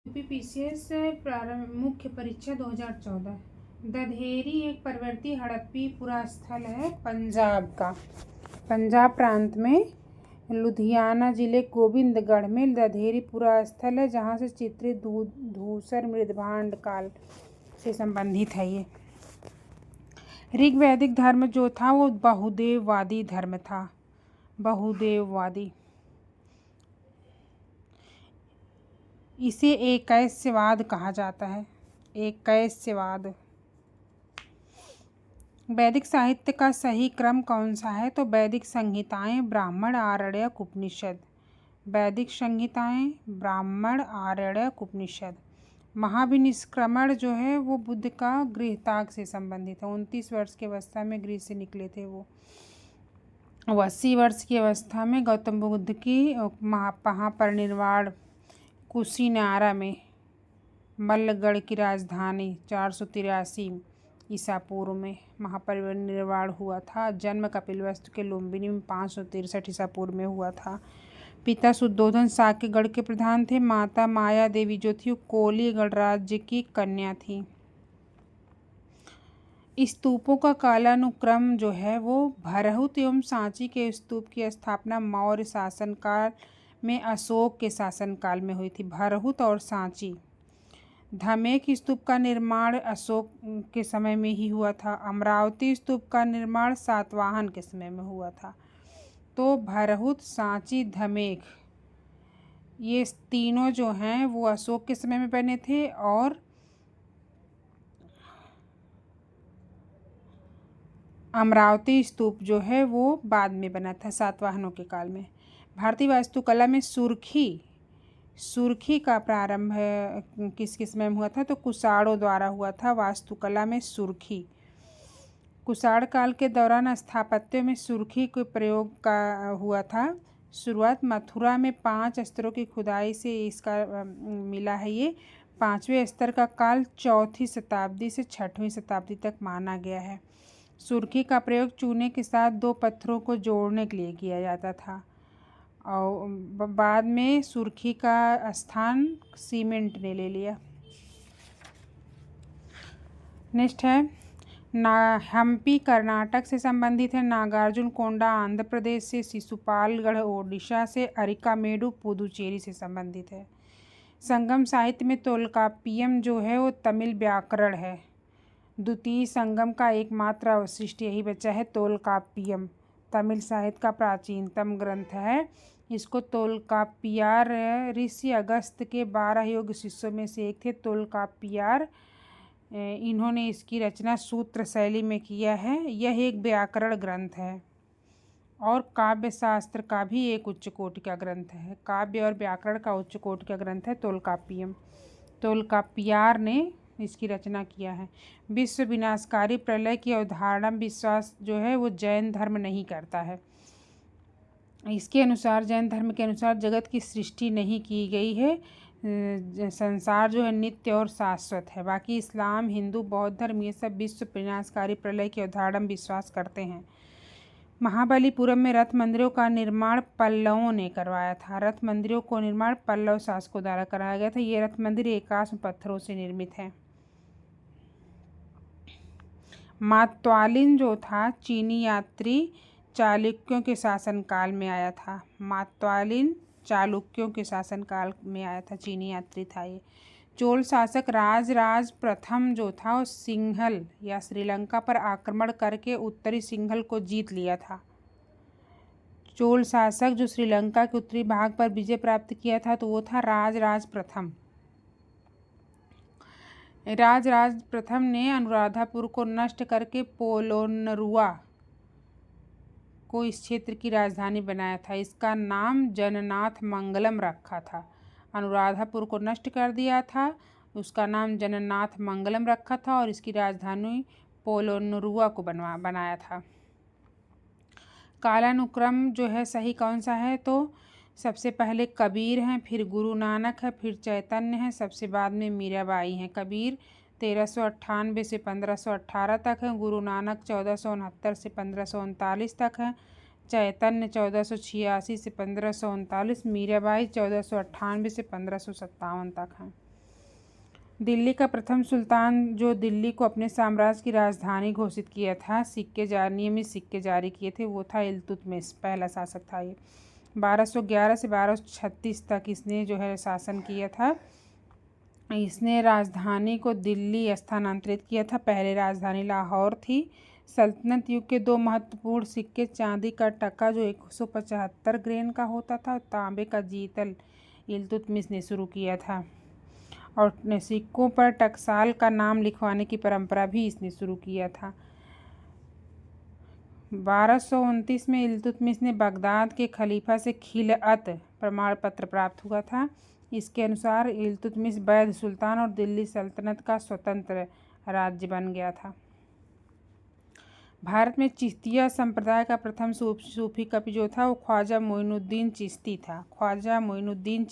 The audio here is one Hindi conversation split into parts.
यूपीपीसीएस प्रारंभ मुख्य परीक्षा 2014। दधेरी एक पर्वतीय हड़प्पी पुरास्थल है पंजाब का। पंजाब प्रांत में लुधियाना जिले गोविंदगढ़ में दधेरी पुरास्थल है, जहाँ से चित्रित धूसर मृदभांड काल से संबंधित है। ये ऋग्वैदिक धर्म जो था वो बहुदेववादी धर्म था। बहुदेववादी इसे एकैस्यवाद कहा जाता है। एकैस्यवाद। वैदिक साहित्य का सही क्रम कौन सा है? तो वैदिक संहिताएं, ब्राह्मण, आरण्यक, उपनिषद। वैदिक संहिताएं, ब्राह्मण, आरण्यक, उपनिषद। महाभिनिष्क्रमण जो है वो बुद्ध का गृहत्याग से संबंधित है। 29 वर्ष की अवस्था में गृह से निकले थे वो। 80 वर्ष की अवस्था में गौतम बुद्ध की महापरिनिर्वाण कुशीनारा में, मल्लगढ़ की राजधानी 483 ईसा पूर्व में महापरिनिर्वाण हुआ था। जन्म कपिलवस्तु के लुम्बिनी में 563 ईसा पूर्व में हुआ था। पिता शुद्धोधन साक्यगढ़ के प्रधान थे। माता माया देवी जो थी कोली गणराज्य की कन्या थी। स्तूपों का कालानुक्रम जो है वो भरहुत एवं सांची के स्तूप की स्थापना मौर्य शासनकाल में अशोक के शासनकाल में हुई थी। भरहुत और सांची। धमेक स्तूप का निर्माण अशोक के समय में ही हुआ था। अमरावती स्तूप का निर्माण सातवाहन के समय में हुआ था। तो भरहुत, सांची, धमेक ये तीनों जो हैं वो अशोक के समय में बने थे और अमरावती स्तूप जो है वो बाद में बना था, सातवाहनों के काल में। भारतीय वास्तुकला में सुर्खी का प्रारंभ किसके समय में हुआ था? तो कुषाणों द्वारा हुआ था। वास्तुकला में सुर्खी। कुषाण काल के दौरान स्थापत्य में सुर्खी के प्रयोग का हुआ था। शुरुआत मथुरा में 5 स्तरों की खुदाई से इसका मिला है। ये 5वें स्तर का काल 4वीं शताब्दी से 6वीं शताब्दी तक माना गया है। सुर्खी का प्रयोग चूने के साथ 2 पत्थरों को जोड़ने के लिए किया जाता था और बाद में सुर्खी का स्थान सीमेंट ने ले लिया। नेक्स्ट है हम्पी कर्नाटक से संबंधित है। नागार्जुन कोंडा आंध्र प्रदेश से, शिशुपालगढ़ ओडिशा से, अरिकामेडु पुदुचेरी से संबंधित है। संगम साहित्य में तोल्काप्पियम जो है वो तमिल व्याकरण है। द्वितीय संगम का एकमात्र अवशिष्ट यही बचा है, तोल्काप्पियम। तमिल साहित्य का प्राचीनतम ग्रंथ है। इसको तोल्काप्पियार ऋषि अगस्त्य के 12 योग्य शिष्यों में से एक थे तोल्काप्पियार। इन्होंने इसकी रचना सूत्र शैली में किया है। यह एक व्याकरण ग्रंथ है और काव्य शास्त्र का भी एक उच्च कोटि का ग्रंथ है। काव्य और व्याकरण का उच्च कोटि का ग्रंथ है तोल्काप्पियम। तोल्काप्पियार ने इसकी रचना किया है। विश्व विनाशकारी प्रलय की अवधारणा विश्वास जो है वो जैन धर्म नहीं करता है। इसके अनुसार, जैन धर्म के अनुसार जगत की सृष्टि नहीं की गई है। संसार जो है नित्य और शाश्वत है। बाकी इस्लाम, हिंदू, बौद्ध धर्म ये सब विश्व विनाशकारी प्रलय की अवधारणा विश्वास करते हैं। महाबलीपुरम में रथ मंदिरों का निर्माण पल्लवों ने करवाया था। रथ मंदिरों को निर्माण पल्लव शासकों द्वारा कराया गया था। ये रथ मंदिर एकाश्म पत्थरों से निर्मित है। मात्वालिन जो था चीनी यात्री चालुक्यों के शासनकाल में आया था। मात्वालिन चालुक्यों के शासनकाल में आया था, चीनी यात्री था ये। चोल शासक राजराज प्रथम जो था वो सिंहल या श्रीलंका पर आक्रमण करके उत्तरी सिंहल को जीत लिया था। चोल शासक जो श्रीलंका के उत्तरी भाग पर विजय प्राप्त किया था तो वो था राजराज प्रथम। राजराज प्रथम ने अनुराधापुर को नष्ट करके पोलोनरुआ को इस क्षेत्र की राजधानी बनाया था। इसका नाम जननाथ मंगलम रखा था। अनुराधापुर को नष्ट कर दिया था, उसका नाम जननाथ मंगलम रखा था और इसकी राजधानी पोलोनरुआ को बनाया था। कालानुक्रम जो है सही कौन सा है? तो सबसे पहले कबीर हैं, फिर गुरु नानक है, फिर चैतन्य है, सबसे बाद में मीराबाई हैं। कबीर 1398 से 1518 तक है। गुरु नानक 1469 से 1539 तक है। चैतन्य 1486 से 1539। मीराबाई 1498 से 1557 तक हैं। दिल्ली का प्रथम सुल्तान जो दिल्ली को अपने साम्राज्य की राजधानी घोषित किया था, नियमित सिक्के जारी किए थे, वो था इल्तुतमिश, पहला शासक था ये। 1211 से 1236 तक इसने जो है शासन किया था। इसने राजधानी को दिल्ली स्थानांतरित किया था। पहले राजधानी लाहौर थी। सल्तनत युग के दो महत्वपूर्ण सिक्के, चांदी का टका जो 175 ग्रेन का होता था और तांबे का जीतल, इल्तुतमिश ने शुरू किया था। और सिक्कों पर टकसाल का नाम लिखवाने की परंपरा भी इसने शुरू किया था। 1229 में इल्तुतमिश ने बगदाद के खलीफा से खिलअत प्रमाण पत्र प्राप्त हुआ था। इसके अनुसार इल्तुतमिश वैध सुल्तान और दिल्ली सल्तनत का स्वतंत्र राज्य बन गया था। भारत में चिश्तिया संप्रदाय का प्रथम सूफी कवि जो था वो ख्वाजा मोइनुद्दीन चिश्ती था। ख्वाजा मोइनुद्दीन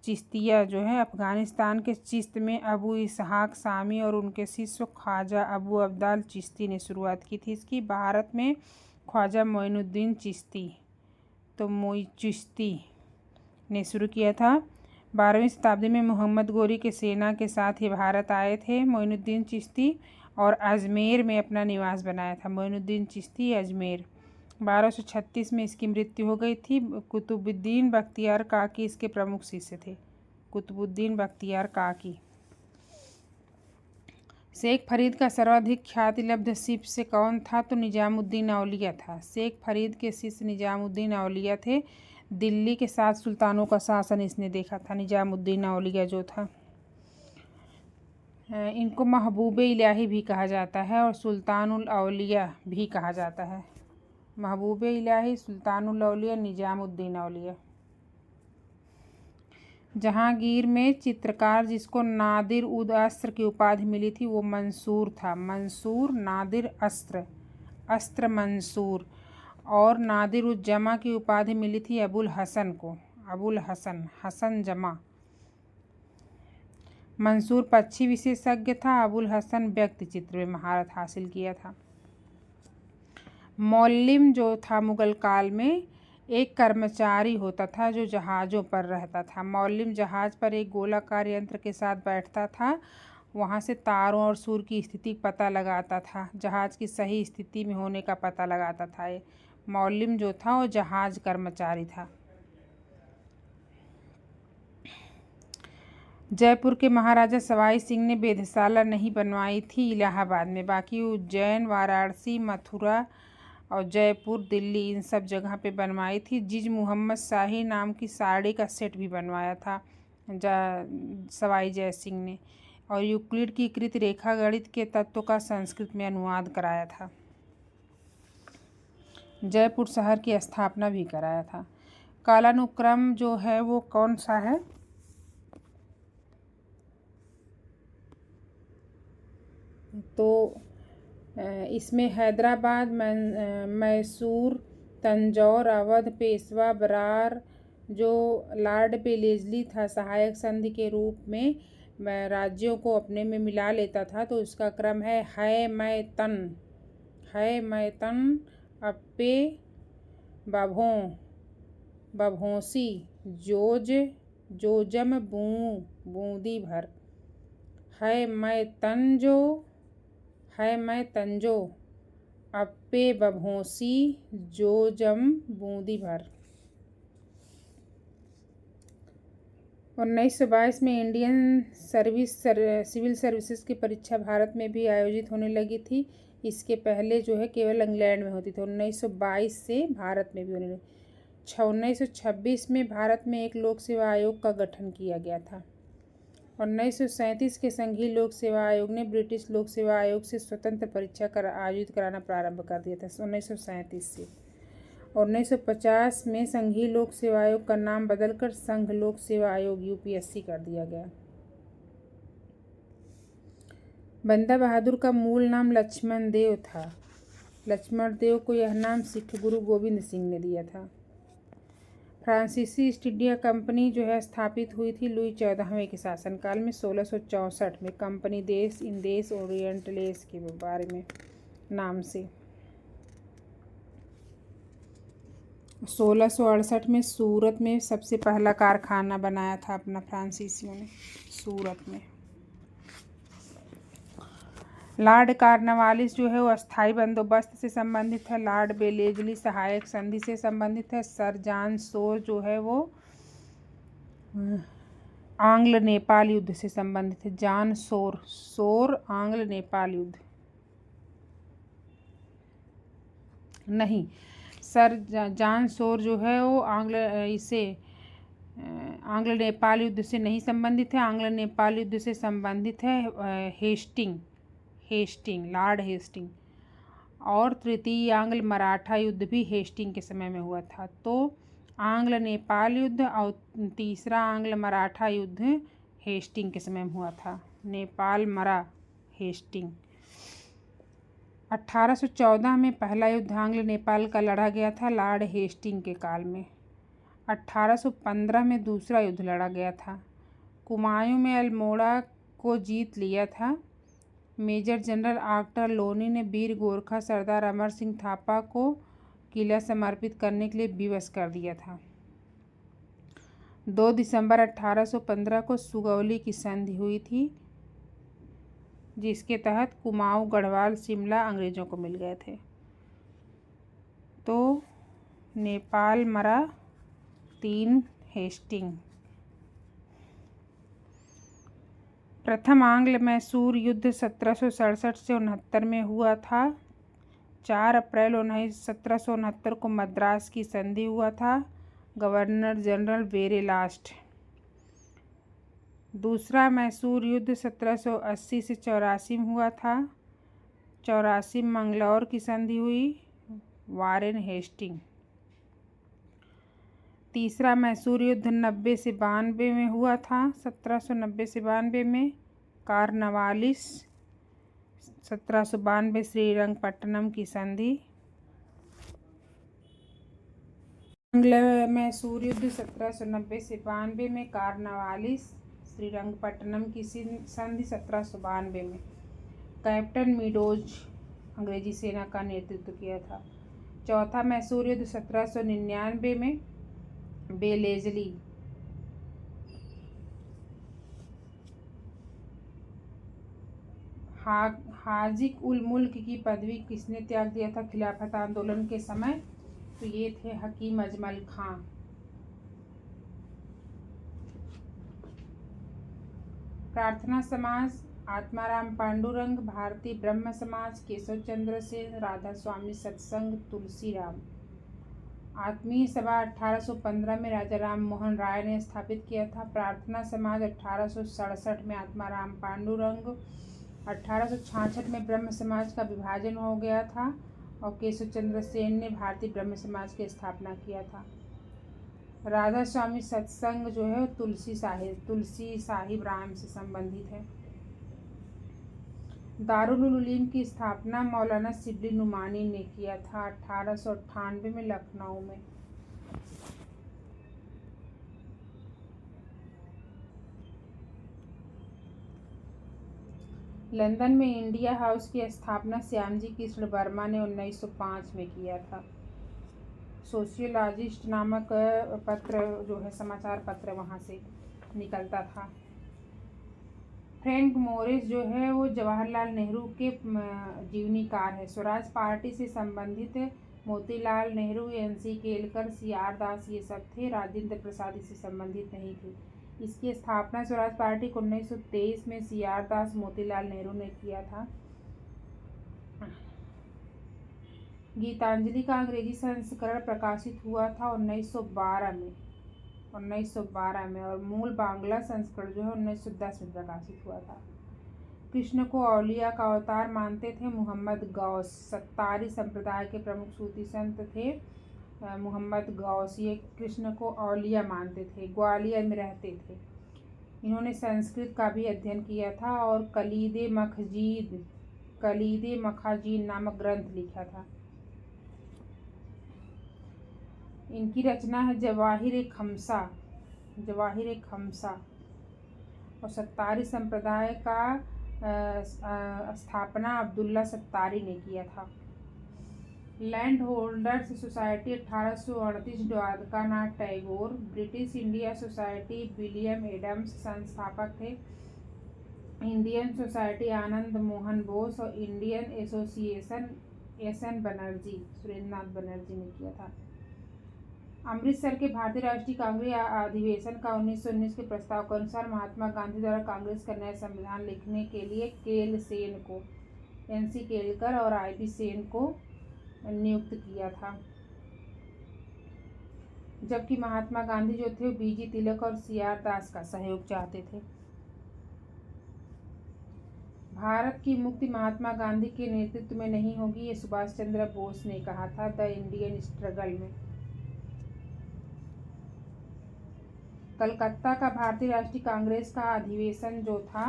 चिश्तिया जो है अफ़गानिस्तान के चिश्त में अबू इसहाक सामी और उनके शिष्य ख्वाजा अबू अब्दाल चिश्ती ने शुरुआत की थी इसकी। भारत में ख्वाजा मोइनुद्दीन चिश्ती ने शुरू किया था। 12वीं शताब्दी में मोहम्मद गोरी के सेना के साथ ही भारत आए थे मोइनुद्दीन चिश्ती और अजमेर में अपना निवास बनाया था। मोइनुद्दीन चिश्ती अजमेर। 1236 में इसकी मृत्यु हो गई थी। कुतुबुद्दीन बख्तियार काकी इसके प्रमुख शिष्य थे। कुतुबुद्दीन बख्तियार काकी। शेख फरीद का सर्वाधिक ख्याति लब्ध शिष्य कौन था? तो निजामुद्दीन औलिया था। शेख फरीद के शिष्य निजामुद्दीन औलिया थे। दिल्ली के 7 सुल्तानों का शासन इसने देखा था, निजामुद्दीन औलिया जो था। इनको महबूबे इलाही भी कहा जाता है और सुल्तानुल औलिया भी कहा जाता है। महबूबे इलाही, सुल्तानुल औलिया, निजामुद्दीन औलिया। जहांगीर में चित्रकार जिसको नादिर उद अस्त्र की उपाधि मिली थी वो मंसूर था। मंसूर, नादिर अस्त्र मंसूर। और नादिर उद जमा की उपाधि मिली थी अबुल हसन को। अबुल हसन जमा। मंसूर पक्षी विशेषज्ञ था। अबुल हसन व्यक्ति चित्र में महारत हासिल किया था। मौल्लिम जो था मुगल काल में एक कर्मचारी होता था जो जहाज़ों पर रहता था। मौल्लिम जहाज़ पर एक गोलाकार यंत्र के साथ बैठता था। वहाँ से तारों और सूर्य की स्थिति पता लगाता था। जहाज़ की सही स्थिति में होने का पता लगाता था। ये मौल्लिम जो था वो जहाज़ कर्मचारी था। जयपुर के महाराजा सवाई सिंह ने वेधशाला नहीं बनवाई थी इलाहाबाद में, बाकी उज्जैन, वाराणसी, मथुरा और जयपुर, दिल्ली इन सब जगह पे बनवाई थी। जिज मुहम्मद शाही नाम की साड़ी का सेट भी बनवाया था सवाई जय सिंह ने। और यूक्लिड की कृत रेखा गणित के तत्वों का संस्कृत में अनुवाद कराया था। जयपुर शहर की स्थापना भी कराया था। कालानुक्रम जो है वो कौन सा है? तो इसमें हैदराबाद, मैसूर, तंजौर, अवध, पेशवा, बरार जो लॉर्ड बेलेस्ली था सहायक संधि के रूप में राज्यों को अपने में मिला लेता था। तो उसका क्रम है मैं तन, अप्पे, बभोसी, जोजम, बूंदी भर। है मैं तंजो, अप्पे, बभोसी, जोजम, बूंदी भर। 1922 में इंडियन सिविल सर्विसेज की परीक्षा भारत में भी आयोजित होने लगी थी। इसके पहले जो है केवल इंग्लैंड में होती थी। 1922 से भारत में भी होने लगी। 1926 में भारत में एक लोक सेवा आयोग का गठन किया गया था। 1937 के संघीय लोक सेवा आयोग ने ब्रिटिश लोक सेवा आयोग से स्वतंत्र परीक्षा आयोजित कराना प्रारंभ कर दिया था 1937 से। 1950 में संघीय लोक सेवा आयोग का नाम बदलकर संघ लोक सेवा आयोग यूपीएससी कर दिया गया। बंदा बहादुर का मूल नाम लक्ष्मण देव था। लक्ष्मण देव को यह नाम सिख गुरु गोविंद सिंह ने दिया था। फ्रांसीसी ईस्ट इंडिया कंपनी जो है स्थापित हुई थी लुई 14वें के शासनकाल में 1664 में। कंपनी देश इंदेश ओरिएंटलेस के बारे में नाम से। 1668 में सूरत में सबसे पहला कारखाना बनाया था अपना फ्रांसीसियों ने, सूरत में। लॉर्ड कॉर्नवालिस जो है वो अस्थायी बंदोबस्त से संबंधित है। लॉर्ड बेलेजली सहायक संधि से संबंधित है। सर जॉन शोर जो है वो आंग्ल नेपाल युद्ध से संबंधित है। जॉन शोर आंग्ल नेपाल युद्ध नहीं, सर जॉन शोर जो है वो आंग्ल नेपाल युद्ध से नहीं संबंधित है। आंग्ल नेपाल युद्ध से संबंधित है लॉर्ड हेस्टिंग। और तृतीय आंग्ल मराठा युद्ध भी हेस्टिंग के समय में हुआ था। तो आंग्ल नेपाल युद्ध और तीसरा आंग्ल मराठा युद्ध हेस्टिंग के समय में हुआ था। नेपाल मरा हेस्टिंग। 1814 में पहला युद्ध आंग्ल नेपाल का लड़ा गया था लॉर्ड हेस्टिंग के काल में। 1815 में दूसरा युद्ध लड़ा गया था। कुमायूं में अल्मोड़ा को जीत लिया था। मेजर जनरल आर्टर लोनी ने वीर गोरखा सरदार अमर सिंह थापा को किला समर्पित करने के लिए विवश कर दिया था। 2 दिसंबर 1815 को सुगौली की संधि हुई थी, जिसके तहत कुमाऊं, गढ़वाल, शिमला अंग्रेजों को मिल गए थे। तो नेपाल मरा 3 हेस्टिंग। प्रथम आंग्ल मैसूर युद्ध 1767 से 69 में हुआ था। 4 अप्रैल 1769 को मद्रास की संधि हुआ था। गवर्नर जनरल वेरेलास्ट। दूसरा मैसूर युद्ध 1780 से 84 में हुआ था। 84 में मंगलौर की संधि हुई, वारेन हेस्टिंग। तीसरा मैसूर युद्ध 90 से 92 में हुआ था। 1790 से 92 में कॉर्नवालिस। 1792 श्रीरंगपट्टनम की संधि। आंग्ल मैसूर युद्ध 1790 से 92 में कॉर्नवालिस, श्रीरंगपट्टनम की संधि 1792 में। कैप्टन मीडोज अंग्रेजी सेना का नेतृत्व किया था। चौथा मैसूर युद्ध 1799 में बेलेजली हाजिक उल मुल्क की पदवी किसने त्याग दिया था खिलाफत आंदोलन के समय? तो ये थे हकीम अजमल खां। प्रार्थना समाज आत्माराम पांडुरंग, भारतीय ब्रह्म समाज केशव चंद्र सेन, राधा स्वामी सत्संग, तुलसीराम। आत्मीय सभा 1815 में राजा राम मोहन राय ने स्थापित किया था। प्रार्थना समाज 1867 में आत्माराम पांडुरंग। 1866 में ब्रह्म समाज का विभाजन हो गया था और केशव चंद्र सेन ने भारतीय ब्रह्म समाज की स्थापना किया था। राधा स्वामी सत्संग जो है तुलसी साहिब राम से संबंधित है। दारुल उलूम की स्थापना मौलाना शिबली नुमानी ने किया था 1898 में लखनऊ में। लंदन में इंडिया हाउस की स्थापना श्यामजी कृष्ण वर्मा ने 1905 में किया था। सोशियोलॉजिस्ट नामक पत्र जो है समाचार पत्र वहाँ से निकलता था। फ्रैंक मोरिस जो है वो जवाहरलाल नेहरू के जीवनीकार है। स्वराज पार्टी से संबंधित मोतीलाल नेहरू, NC केलकर, CR दास ये सब थे। राजेंद्र प्रसाद इससे संबंधित नहीं थे। इसकी स्थापना स्वराज पार्टी को 1923 में CR दास, मोतीलाल नेहरू ने किया था। गीतांजलि का अंग्रेजी संस्करण प्रकाशित हुआ था 1912 में और मूल बांग्ला संस्करण जो है 1910 में प्रकाशित हुआ था। कृष्ण को औलिया का अवतार मानते थे मोहम्मद गौस। सत्तारी संप्रदाय के प्रमुख सूफी संत थे मोहम्मद गौस। ये कृष्ण को औलिया मानते थे, ग्वालियर में रहते थे। इन्होंने संस्कृत का भी अध्ययन किया था और कलीदे मखाजीन नामक ग्रंथ लिखा था। इनकी रचना है जवाहिर खमसा और सत्तारी संप्रदाय का स्थापना अब्दुल्ला सत्तारी ने किया था। Land holders society 1838 Dwarka Nath Tagore. British India society William Adams संस्थापक थे। इंडियन सोसाइटी आनंद मोहन बोस और Indian association SN Banerjee, Surendranath Banerjee ने किया था। अमृतसर के भारतीय राष्ट्रीय कांग्रेस अधिवेशन का 1919 के प्रस्ताव के अनुसार महात्मा गांधी द्वारा कांग्रेस का नया संविधान लिखने के लिए केल सेन को, NC केलकर और IB सेन को नियुक्त किया था, जबकि महात्मा गांधी जो थे BG तिलक और CR दास का सहयोग चाहते थे। भारत की मुक्ति महात्मा गांधी के नेतृत्व में नहीं होगी, ये सुभाष चंद्र बोस ने कहा था द इंडियन स्ट्रगल में। कलकत्ता का भारतीय राष्ट्रीय कांग्रेस का अधिवेशन जो था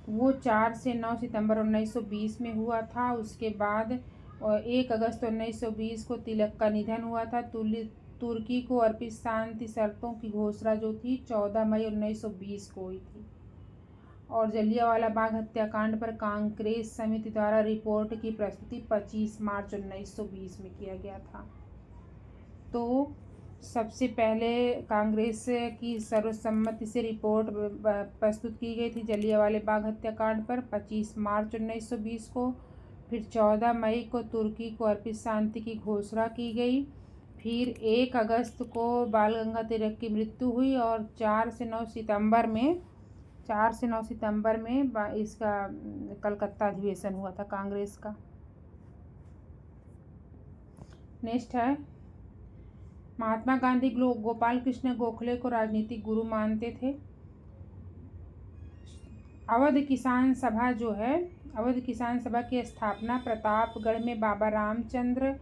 वो 4 से 9 सितंबर 1920 में हुआ था। उसके बाद 1 अगस्त 1920 को तिलक का निधन हुआ था। तुर्की को अर्पित शांति शर्तों की घोषणा जो थी 14 मई 1920 को हुई थी। और जलियांवाला बाग हत्याकांड पर कांग्रेस समिति द्वारा रिपोर्ट की प्रस्तुति 25 मार्च 1920 में किया गया था। तो सबसे पहले कांग्रेस की सर्वसम्मति से रिपोर्ट प्रस्तुत की गई थी जलियांवाला बाग हत्याकांड पर 25 मार्च 1920 को। फिर 14 मई को तुर्की को अर्पित शांति की घोषणा की गई। फिर 1 अगस्त को बाल गंगाधर की मृत्यु हुई और 4 से 9 सितंबर में इसका कलकत्ता अधिवेशन हुआ था कांग्रेस का। नेक्स्ट है, महात्मा गांधी गोपाल कृष्ण गोखले को राजनीतिक गुरु मानते थे। अवध किसान सभा जो है, अवध किसान सभा की स्थापना प्रतापगढ़ में बाबा रामचंद्र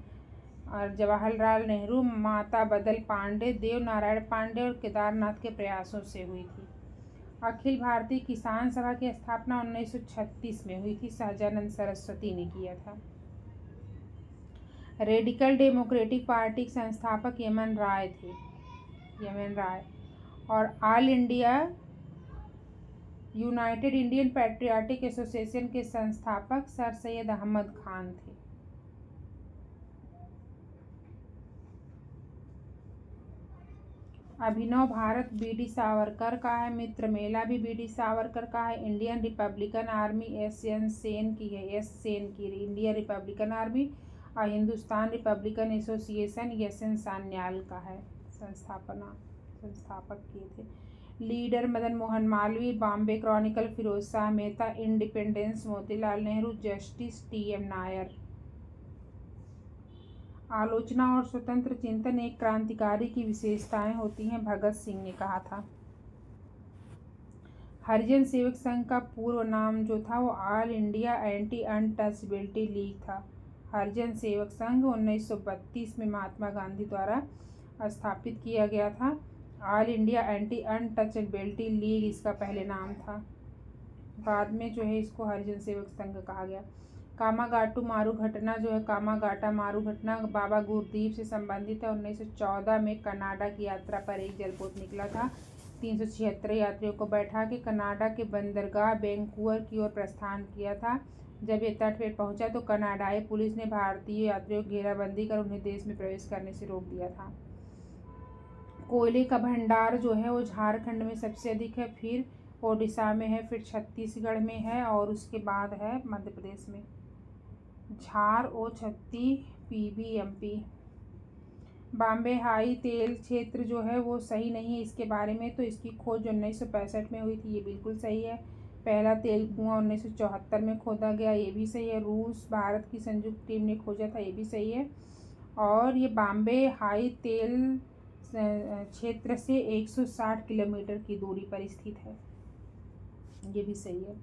और जवाहरलाल नेहरू, माता बदल पांडे, देव नारायण पांडे और केदारनाथ के प्रयासों से हुई थी। अखिल भारतीय किसान सभा की स्थापना 1936 में हुई थी, सहजानंद सरस्वती ने किया था। रेडिकल डेमोक्रेटिक पार्टी के संस्थापक यमन राय थे, और all India United Indian patriotic association के संस्थापक सर सैयद अहमद खान थे। अभिनव भारत BD सावरकर का है, मित्र मेला भी BD सावरकर का है। Indian republican army SN Sen की है, इंडियन रिपब्लिकन आर्मी। और Hindustan republican association SN Sanyal का है, संस्थापक किए थे। Leader Madan Mohan Malviya, Bombay chronicle Firoz Shah Mehta, independence Motilal Nehru, justice TM Nair. आलोचना और स्वतंत्र चिंतन एक क्रांतिकारी की विशेषताएं होती हैं, भगत सिंह ने कहा था। हरिजन सेवक संघ का पूर्व नाम जो था वो all India anti untouchability league था। हरिजन सेवक संघ 1932 में महात्मा गांधी द्वारा स्थापित किया गया था। All India anti untouchability league इसका पहले नाम था, बाद में जो है इसको हरिजन सेवक संघ कहा गया। कामागाटू मारू घटना जो है, कामागाटा मारू घटना बाबा गुरदीप से संबंधित है। 1914 में कनाडा की यात्रा पर एक जलपोत निकला था। 376 यात्रियों को बैठा के कनाडा के बंदरगाह वैंकूवर की ओर प्रस्थान किया था। जब ये तट पर पहुंचा तो कनाडाई पुलिस ने भारतीय यात्रियों की घेराबंदी कर उन्हें देश में प्रवेश करने से रोक दिया था। कोयले का भंडार जो है वो झारखंड में सबसे अधिक है, फिर ओडिशा में है, फिर छत्तीसगढ़ में है और उसके बाद है मध्य प्रदेश में। झार O36 PBMP। बॉम्बे हाई तेल क्षेत्र जो है वो सही नहीं है इसके बारे में, तो इसकी खोज 1965 में हुई थी, ये बिल्कुल सही है। पहला तेल कुआं 1974 में खोदा गया, ये भी सही है। रूस भारत की संयुक्त टीम ने खोजा था, ये भी सही है। और ये बॉम्बे हाई तेल क्षेत्र से 160 किलोमीटर की दूरी पर स्थित है, ये भी सही है।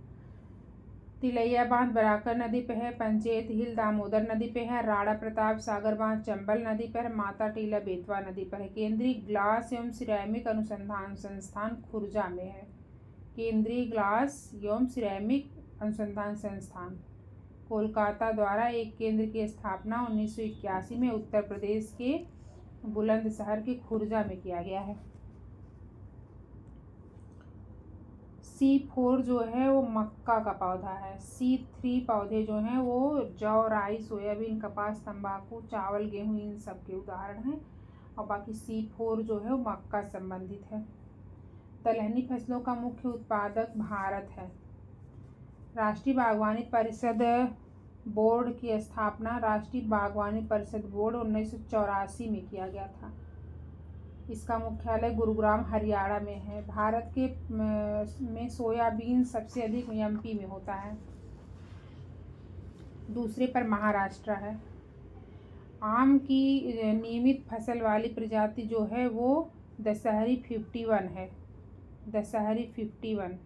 तिलैया बांध बराकर नदी पे है, पंचेत हिल दामोदर नदी पे है, राणा प्रताप सागर बांध चंबल नदी पर, माता टीला बेतवा नदी पर है। केंद्रीय ग्लास एवं सिरेमिक अनुसंधान संस्थान खुर्जा में है, केंद्रीय ग्लास एवं सिरेमिक अनुसंधान संस्थान। कोलकाता द्वारा एक केंद्र की स्थापना 1981 में उत्तर प्रदेश के बुलंदशहर के खुर्जा में किया गया है। C4 जो है वो मक्का का पौधा है। C3 पौधे जो हैं वो जौ, राई, सोयाबीन, कपास, तंबाकू, चावल, गेहूं इन सब के उदाहरण हैं। और बाकी C4 जो है वो मक्का संबंधित है। दलहनी फसलों का मुख्य उत्पादक भारत है। राष्ट्रीय बागवानी परिषद बोर्ड की स्थापना राष्ट्रीय बागवानी परिषद बोर्ड 1984 में किया गया था। इसका मुख्यालय गुरुग्राम हरियाणा में है। भारत के में सोयाबीन सबसे अधिक एमपी में होता है। दूसरे पर महाराष्ट्र है। आम की नियमित फसल वाली प्रजाति जो है वो दशहरी 51 है। दशहरी 51।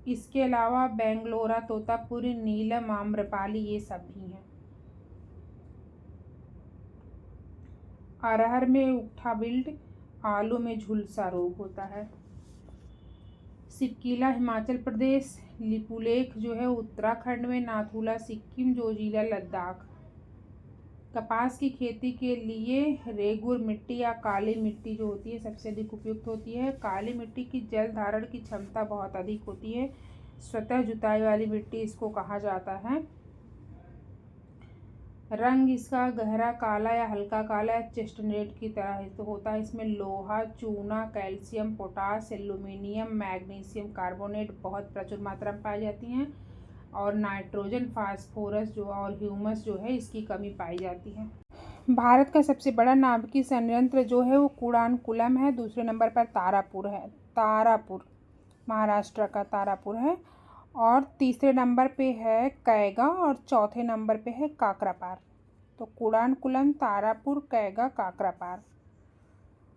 इसके अलावा बेंगलोरा, तोतापुरी, नीलम, आम्रपाली ये सब भी हैं। अरहर में उकठा बिल्ड, आलू में झुलसा रोग होता है। सिपकीला हिमाचल प्रदेश, लिपुलेख जो है उत्तराखंड में, नाथुला सिक्किम, जोजिला लद्दाख। कपास की खेती के लिए रेगुर मिट्टी या काली मिट्टी जो होती है सबसे अधिक उपयुक्त होती है। काली मिट्टी की जल धारण की क्षमता बहुत अधिक होती है। स्वतः जुताई वाली मिट्टी इसको कहा जाता है। रंग इसका गहरा काला या हल्का काला या चेस्टनट की तरह तो होता है। इसमें लोहा, चूना, calcium, potash, aluminium, magnesium carbonate बहुत प्रचुर मात्रा में पाई जाती हैं और नाइट्रोजन, फास्फोरस जो और ह्यूमस जो है इसकी कमी पाई जाती है। भारत का सबसे बड़ा नाभिकीय संयंत्र जो है वो कूड़ानकुलम है। दूसरे नंबर पर तारापुर है। तारापुर महाराष्ट्र का तारापुर है। और तीसरे नंबर पे है कैगा और चौथे नंबर पे है काकरापार। तो कूड़ानकुलम, तारापुर, कैगा, काकरापार।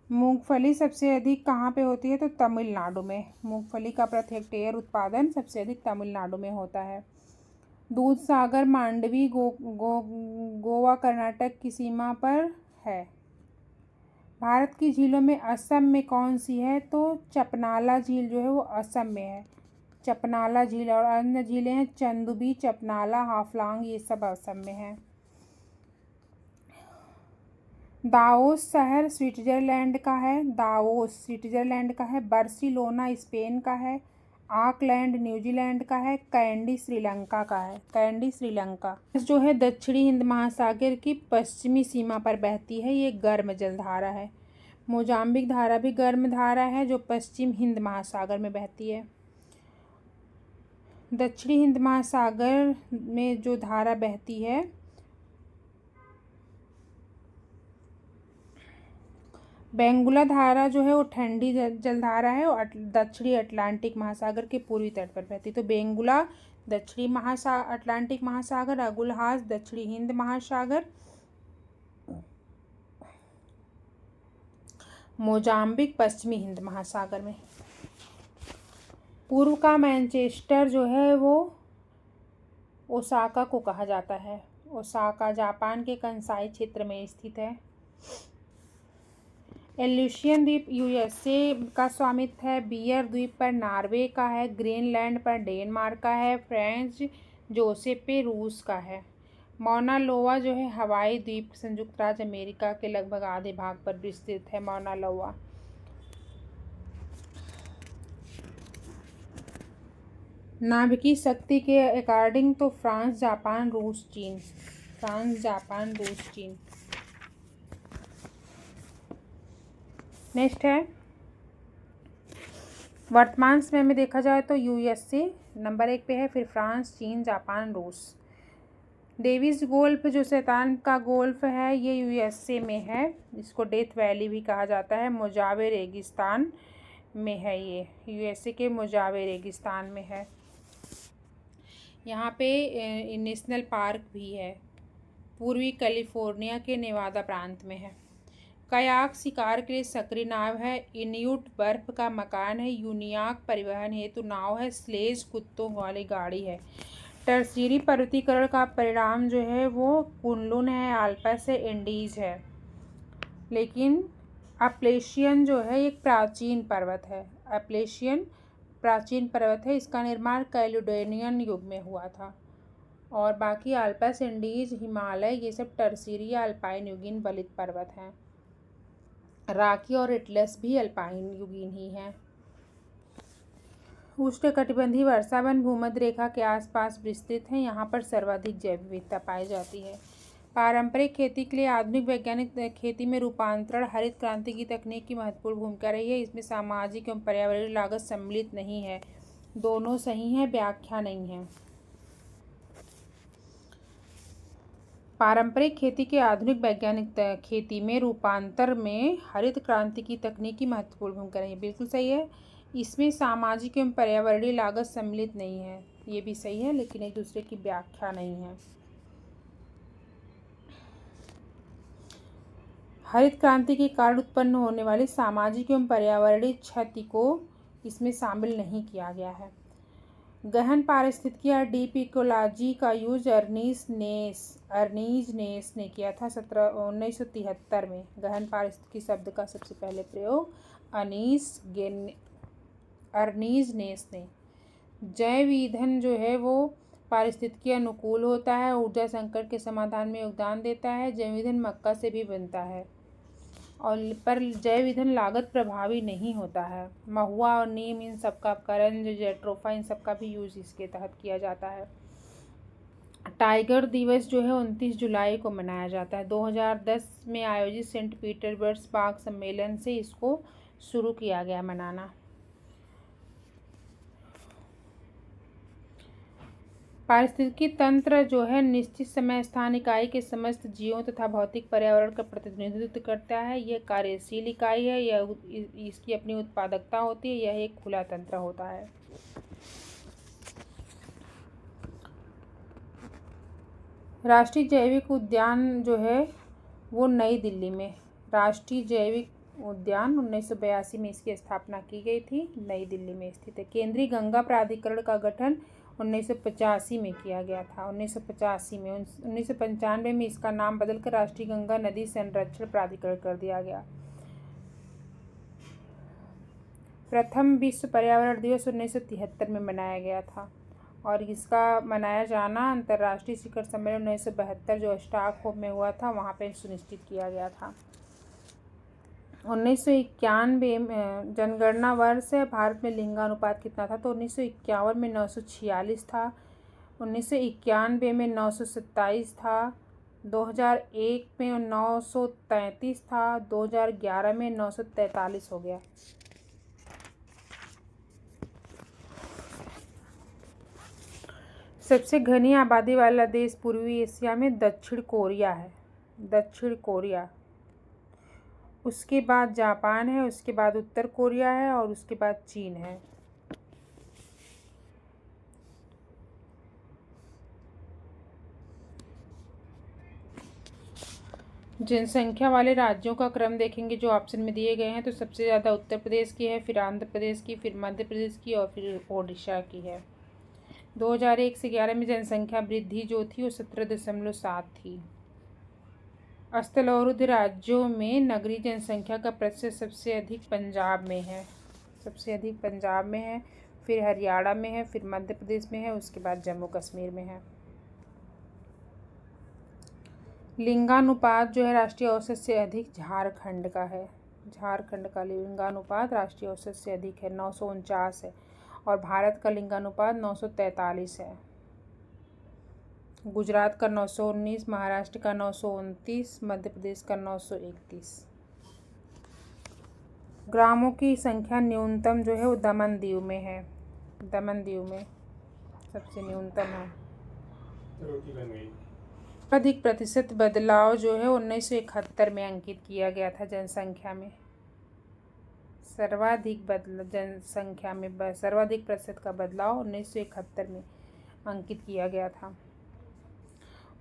मूंगफली सबसे अधिक कहाँ पे होती है? तो तमिलनाडु में। मूंगफली का प्रति हेक्टेयर उत्पादन सबसे अधिक तमिलनाडु में होता है। दूध सागर, मांडवी, गोवा कर्नाटक की सीमा पर है। भारत की झीलों में असम में कौन सी है? तो चपनाला झील जो है वो असम में है। चपनाला झील। और अन्य झीलें हैं चंदुबी, चपनाला, हाफलांग ये सब असम में है। दावोस शहर स्विट्जरलैंड का है। दावोस स्विट्जरलैंड का है। बार्सिलोना स्पेन का है। ऑकलैंड न्यूजीलैंड का है। कैंडी श्रीलंका का है। कैंडी श्रीलंका जो है दक्षिणी हिंद महासागर की पश्चिमी सीमा पर बहती है। ये गर्म जलधारा है। मोजाम्बिक धारा भी गर्म धारा है जो पश्चिम हिंद महासागर में बहती है। दक्षिणी हिंद महासागर में जो धारा बहती है बेंगुला धारा जो है वो ठंडी जलधारा है और दक्षिणी अटलांटिक महासागर के पूर्वी तट पर बहती है। तो बेंगुला दक्षिणी अटलांटिक महासागर, अगुलहास दक्षिणी हिंद महासागर, मोजाम्बिक पश्चिमी हिंद महासागर में। पूर्व का मैनचेस्टर जो है वो ओसाका को कहा जाता है। ओसाका जापान के कंसाई क्षेत्र में स्थित है। एल्यूशियन द्वीप यूएसए का स्वामित्व है। बियर द्वीप पर नॉर्वे का है। ग्रीनलैंड पर डेनमार्क का है। फ्रेंच जोसेपे रूस का है। मौना लोआ जो है हवाई द्वीप संयुक्त राज्य अमेरिका के लगभग आधे भाग पर विस्तृत है। मौना लोआ। नाभिकीय शक्ति के अकॉर्डिंग तो फ्रांस, जापान, रूस, चीन। फ्रांस, जापान, रूस, चीन। नेक्स्ट है वर्तमान समय में देखा जाए तो यूएसए नंबर 1 पे है, फिर फ्रांस, चीन, जापान, रूस। डेविस गोल्फ जो शैतान का गोल्फ है ये यूएसए में है। इसको डेथ वैली भी कहा जाता है। मोजावे रेगिस्तान में है। ये यूएसए के मोजावे रेगिस्तान में है। यहाँ पे नेशनल पार्क भी है। पूर्वी कैलिफोर्निया के नेवादा प्रांत में है। कयाक शिकार के लिए सक्रिय नाव है। इन्यूट बर्फ का मकान है। यूनियाक परिवहन हेतु नाव है। स्लेज कुत्तों वाली गाड़ी है। टर्शीरी पर्वतीकरण का परिणाम जो है वो कुनलुन है, आल्पस है, एंडीज है। लेकिन अपलेशियन जो है एक प्राचीन पर्वत है। अपलेशियन प्राचीन पर्वत है। इसका निर्माण कैलिडोनियन युग में हुआ था। और बाकी आल्पस, एंडीज, हिमालय ये सब टर्शीरी या अल्पाइन युगीन बलित पर्वत हैं। राकी और एटलस भी अल्पाइन युगीन ही हैं। उष्णकटिबंधीय वर्षावन भूमध्य रेखा के आसपास विस्तृत हैं। यहाँ पर सर्वाधिक जैव विविधता पाई जाती है। पारंपरिक खेती के लिए आधुनिक वैज्ञानिक खेती में रूपांतरण हरित क्रांति की तकनीक की महत्वपूर्ण भूमिका रही है। इसमें सामाजिक एवं पर्यावरणीय लागत सम्मिलित नहीं है। दोनों सही है, व्याख्या नहीं है। पारंपरिक खेती के आधुनिक वैज्ञानिक खेती में रूपांतर में हरित क्रांति की तकनीक की महत्वपूर्ण भूमिका रही है, बिल्कुल सही है। इसमें सामाजिक एवं पर्यावरणीय लागत सम्मिलित नहीं है, ये भी सही है, लेकिन एक दूसरे की व्याख्या नहीं है। हरित क्रांति के कारण उत्पन्न होने वाली सामाजिक एवं पर्यावरणीय क्षति को इसमें शामिल नहीं किया गया है। गहन पारिस्थितिकी या डीप इकोलॉजी का यूज अर्नीज नेस ने किया था 1973 में। गहन पारिस्थितिकी शब्द का सबसे पहले प्रयोग अर्नीज नेस ने। जैव ईंधन जो है वो पारिस्थितिकी अनुकूल होता है, ऊर्जा संकट के समाधान में योगदान देता है। जैव ईंधन मक्का से भी बनता है और पर जैव ईंधन लागत प्रभावी नहीं होता है। महुआ और नीम इन सबका करंज, जेट्रोफा इन सबका भी यूज इसके तहत किया जाता है। टाइगर दिवस जो है 29 जुलाई को मनाया जाता है। 2010 में आयोजित सेंट पीटर्सबर्ग बाघ सम्मेलन से इसको शुरू किया गया मनाना। पारिस्थितिकी तंत्र जो है निश्चित समय स्थान इकाई के समस्त जीवों तथा भौतिक पर्यावरण का प्रतिनिधित्व करता है। यह कार्यशील इकाई है, यह इसकी अपनी उत्पादकता होती है, यह एक खुला तंत्र होता है। राष्ट्रीय जैविक उद्यान जो है वो नई दिल्ली में, राष्ट्रीय जैविक उद्यान 1982 में इसकी स्थापना की गई थी, नई दिल्ली में स्थित है। केंद्रीय गंगा प्राधिकरण का गठन 1985 में किया गया था। 1985 में 1995 में इसका नाम बदलकर राष्ट्रीय गंगा नदी संरक्षण प्राधिकरण कर दिया गया। प्रथम विश्व पर्यावरण दिवस 1973 में मनाया गया था और इसका मनाया जाना अंतर्राष्ट्रीय शिखर सम्मेलन 1972 जो स्टॉकहोम में हुआ था वहाँ पे सुनिश्चित किया गया था। 1991 में जनगणना वर्ष है, भारत में लिंगानुपात कितना था, तो 1951 में 946 था, 1991 में 927 था, 2001 में 933 था, 2011 में 943 हो गया। सबसे घनी आबादी वाला देश पूर्वी एशिया में दक्षिण कोरिया है, दक्षिण कोरिया। उसके बाद जापान है, उसके बाद उत्तर कोरिया है और उसके बाद चीन है। जनसंख्या वाले राज्यों का क्रम देखेंगे जो ऑप्शन में दिए गए हैं, तो सबसे ज़्यादा उत्तर प्रदेश की है, फिर आंध्र प्रदेश की, फिर मध्य प्रदेश की और फिर ओडिशा की है। 2001 से 11 में जनसंख्या वृद्धि जो थी वो 17.7 थी। स्थलावरुद्ध राज्यों में नगरीय जनसंख्या का प्रतिशत सबसे अधिक पंजाब में है, सबसे अधिक पंजाब में है, फिर हरियाणा में है, फिर मध्य प्रदेश में है, उसके बाद जम्मू कश्मीर में है। लिंगानुपात जो है राष्ट्रीय औसत से अधिक झारखंड का है, झारखंड का लिंगानुपात राष्ट्रीय औसत से अधिक है, 949 है, और भारत का लिंगानुपात 943 है। गुजरात का 919, महाराष्ट्र का 929, मध्य प्रदेश का 931। ग्रामों की संख्या न्यूनतम जो है वो दमन दीव में है, दमन दीव में सबसे न्यूनतम है। अधिक प्रतिशत बदलाव जो है 1971 में अंकित किया गया था जनसंख्या में। सर्वाधिक प्रतिशत का बदलाव 1971 में अंकित किया गया था।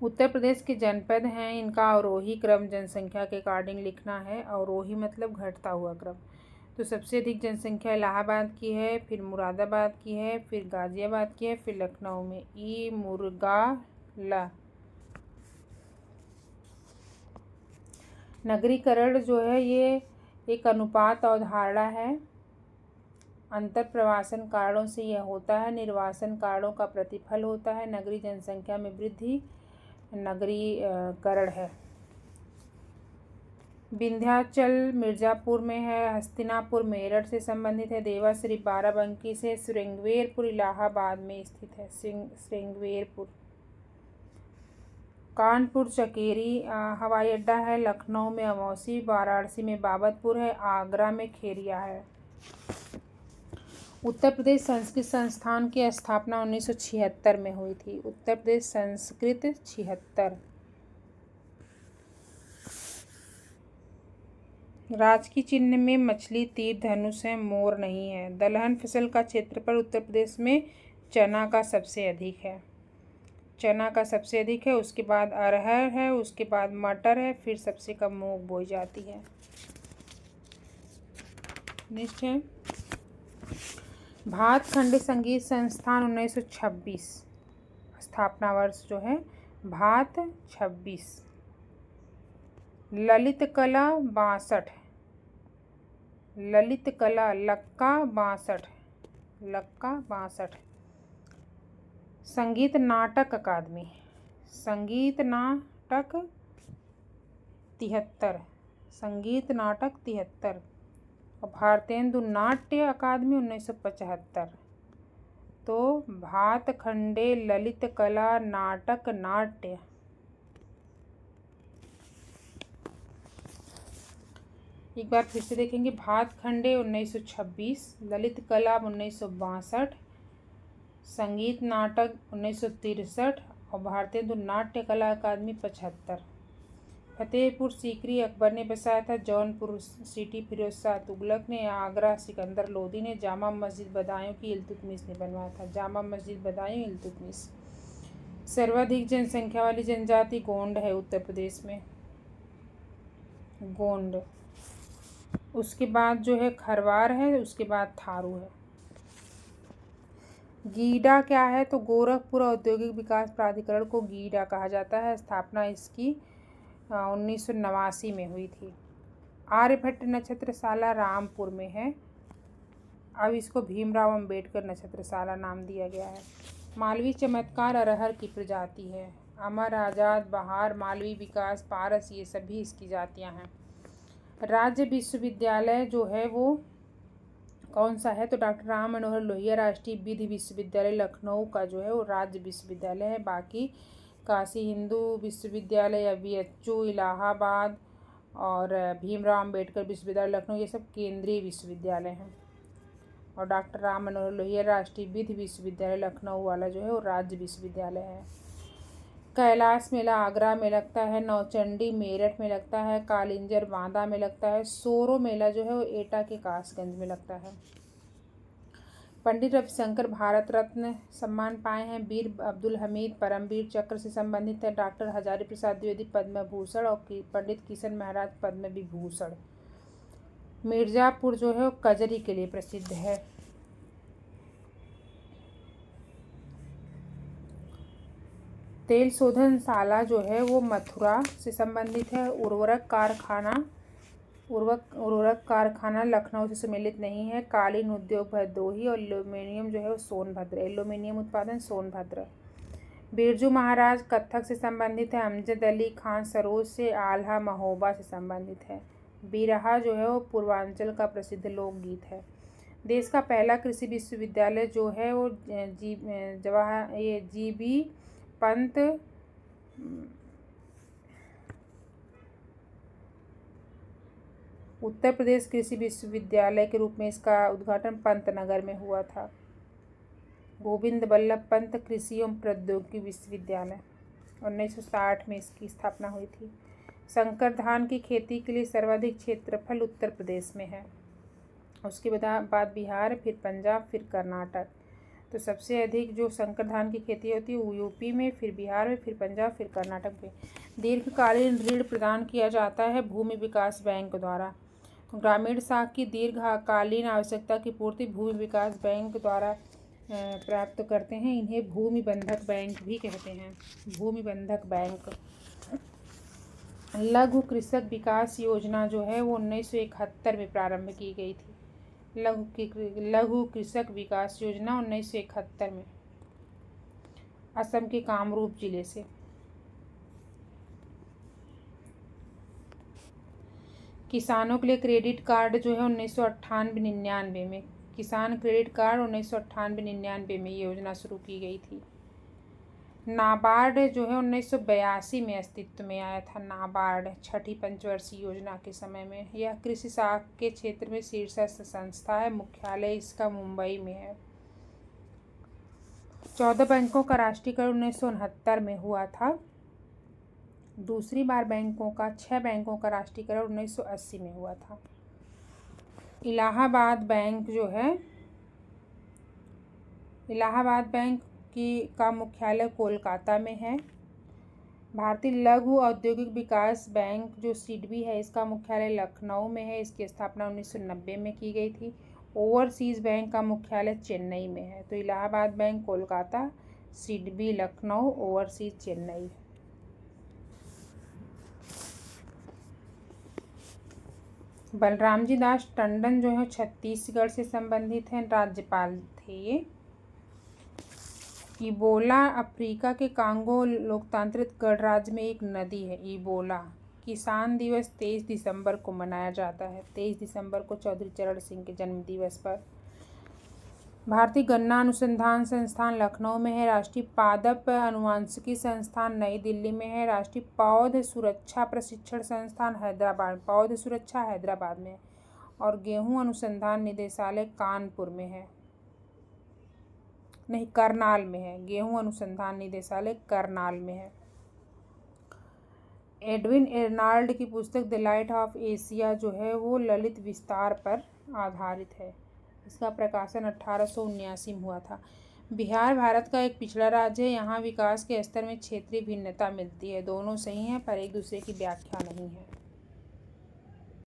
उत्तर प्रदेश के जनपद हैं, इनका अवरोही क्रम जनसंख्या के अकॉर्डिंग लिखना है। अवरोही मतलब घटता हुआ क्रम। तो सबसे अधिक जनसंख्या इलाहाबाद की है, फिर मुरादाबाद की है, फिर गाजियाबाद की है, फिर लखनऊ में। ई मुर्गा ला। नगरीकरण जो है ये एक अनुपात अवधारणा है। अंतर प्रवासन कारणों से यह होता है, निर्वासन कारणों का प्रतिफल होता है। नगरीय जनसंख्या में वृद्धि नगरीकरण है। विंध्याचल मिर्ज़ापुर में है, हस्तिनापुर मेरठ से संबंधित है, देवाश्री बाराबंकी से, श्रृंगेरपुर इलाहाबाद में स्थित है। श्रृंगेरपुर। 2001 में 9 कानपुर चकेरी हवाई अड्डा है। लखनऊ में अमौसी, वाराणसी में बाबतपुर है, आगरा में खेरिया है। उत्तर प्रदेश संस्कृत संस्थान की स्थापना 1976 में हुई थी। उत्तर प्रदेश संस्कृत 76। राजकीय चिन्ह में मछली, तीर धनुष है, मोर नहीं है। दलहन फसल का क्षेत्रफल उत्तर प्रदेश में चना का सबसे अधिक है। चना का सबसे अधिक है, उसके बाद अरहर है, उसके बाद मटर है, फिर सबसे कम मूंग बोई जाती है। नेक्स्ट है भातखंडे संगीत संस्थान 1926। स्थापना वर्ष जो है भात 26। ललित कला 62। ललित कला लक्का 62। लक्का 62। संगीत नाटक अकादमी। संगीत नाटक 73। संगीत नाटक 73। और भारतेंदु नाट्य अकादमी 1975। तो भातखंडे ललित कला नाटक नाट्य। एक बार फिर से देखेंगे। भातखंडे 1926, ललित कला 1962, संगीत नाटक 1963 और भारतेंदु नाट्य कला अकादमी 75। फतेहपुर सीकरी अकबर ने बसाया था। जौनपुर सिटी फिरोज शाह तुगलक ने। आगरा सिकंदर लोदी ने। जामा मस्जिद बदायूं की इल्तुतमिश ने बनवाया था। जामा मस्जिद बदायूं इल्तुतमिश। सर्वाधिक जनसंख्या वाली जनजाति गोंड है उत्तर प्रदेश में। गोंड। उसके बाद जो है खरवार है, उसके बाद थारू है। गीडा क्या है? तो गोरखपुर औद्योगिक विकास प्राधिकरण को गीडा कहा जाता है। स्थापना इसकी 1989 में हुई थी। आर्यभट्ट नक्षत्रशाला रामपुर में है। अब इसको भीमराव अंबेडकर नक्षत्रशाला नाम दिया गया है। मालवी चमत्कार अरहर की प्रजाति है। अमर, आजाद, बहार, मालवी विकास, पारस, ये सभी इसकी जातियां हैं। राज्य विश्वविद्यालय जो है वो कौन सा है? तो डॉक्टर राम मनोहर लोहिया राष्ट्रीय विधि विश्वविद्यालय लखनऊ का जो है वो राज्य विश्वविद्यालय है। बाकी काशी हिंदू विश्वविद्यालय या BHU इलाहाबाद और भीमराव अंबेडकर विश्वविद्यालय लखनऊ, ये सब केंद्रीय विश्वविद्यालय हैं। और डॉक्टर राम मनोहर लोहिया राष्ट्रीय विधि विश्वविद्यालय लखनऊ वाला जो है वो राज्य विश्वविद्यालय है। कैलाश मेला आगरा में लगता है। नौचंडी मेरठ में लगता है। कालिंजर बांदा में लगता है। सोरो मेला जो है वो एटा के कासगंज में लगता है। पंडित रविशंकर भारत रत्न सम्मान पाए हैं। वीर अब्दुल हमीद परमवीर चक्र से संबंधित है। डॉक्टर हजारी प्रसाद द्विवेदी पद्म भूषण और पंडित किशन महाराज पद्म विभूषण। मिर्जापुर जो है वो कजरी के लिए प्रसिद्ध है। तेल शोधनशाला जो है वो मथुरा से संबंधित है। उर्वरक कारखाना लखनऊ से सम्मिलित नहीं है। कालीन उद्योग भदोही और एल्यूमिनियम जो है वो सोनभद्र। एल्यूमिनियम उत्पादन सोनभद्र। बिरजू महाराज कत्थक से संबंधित है। अमजद अली खान सरोज से। आल्हा महोबा से संबंधित है। बिरहा जो है वो पूर्वांचल का प्रसिद्ध लोकगीत है। देश का पहला कृषि विश्वविद्यालय जो है वो GB पंत उत्तर प्रदेश कृषि विश्वविद्यालय के रूप में इसका उद्घाटन पंतनगर में हुआ था। गोविंद बल्लभ पंत कृषि एवं प्रौद्योगिकी विश्वविद्यालय 1960 में इसकी स्थापना हुई थी। संकर धान की खेती के लिए सर्वाधिक क्षेत्रफल उत्तर प्रदेश में है। उसके बाद बिहार, फिर पंजाब, फिर कर्नाटक। तो सबसे अधिक जो संकर धान की खेती होती है वो यूपी में, फिर बिहार में, फिर पंजाब, फिर कर्नाटक में। दीर्घकालीन ऋण प्रदान किया जाता है भूमि विकास बैंक द्वारा। तो ग्रामीण साख की दीर्घकालीन आवश्यकता की पूर्ति भूमि विकास बैंक द्वारा प्राप्त करते हैं। इन्हें भूमि बंधक बैंक भी कहते हैं। भूमि बंधक बैंक। लघु कृषक विकास योजना जो है वो 1971 में प्रारंभ की गई थी। लघु कृषक विकास योजना 1971 में असम के कामरूप जिले से। किसानों के लिए क्रेडिट कार्ड जो है 1998-99 में। किसान क्रेडिट कार्ड 1998-99 में ये योजना शुरू की गई थी। नाबार्ड जो है 1982 में अस्तित्व में आया था। नाबार्ड छठी पंचवर्षीय योजना के समय में। यह कृषि साख के क्षेत्र में शीर्षस्थ संस्था है। मुख्यालय इसका मुंबई में है। 14 बैंकों का राष्ट्रीयकरण 1969 में हुआ था। दूसरी बार 6 बैंकों का राष्ट्रीयकरण 1980 में हुआ था। इलाहाबाद बैंक जो है, इलाहाबाद बैंक का मुख्यालय कोलकाता में है। भारतीय लघु औद्योगिक विकास बैंक जो सिडबी है, इसका मुख्यालय लखनऊ में है। इसकी स्थापना 1990 में की गई थी। ओवरसीज बैंक का मुख्यालय चेन्नई में है। तो इलाहाबाद बैंक कोलकाता, सिडबी लखनऊ, ओवरसीज चेन्नई। बलरामजी दास टंडन जो है छत्तीसगढ़ से संबंधित हैं, राज्यपाल थे ये। इबोला अफ्रीका के कांगो लोकतांत्रिक गणराज्य में एक नदी है। इबोला। किसान दिवस 23 दिसंबर को मनाया जाता है। 23 दिसंबर को चौधरी चरण सिंह के जन्म दिवस पर। भारतीय गन्ना अनुसंधान संस्थान लखनऊ में है। राष्ट्रीय पादप अनुवांशिकी संस्थान नई दिल्ली में है। राष्ट्रीय पौध सुरक्षा प्रशिक्षण संस्थान हैदराबाद, पौध सुरक्षा हैदराबाद में। और गेहूं अनुसंधान निदेशालय कानपुर में है, नहीं करनाल में है। गेहूं अनुसंधान निदेशालय करनाल में है। एडविन एर्नाल्ड की पुस्तक द लाइट ऑफ एशिया जो है वो ललित विस्तार पर आधारित है। इसका प्रकाशन 1879 में हुआ था। बिहार भारत का एक पिछड़ा राज्य है। यहाँ विकास के स्तर में क्षेत्रीय भिन्नता मिलती है। दोनों सही हैं पर एक दूसरे की व्याख्या नहीं है।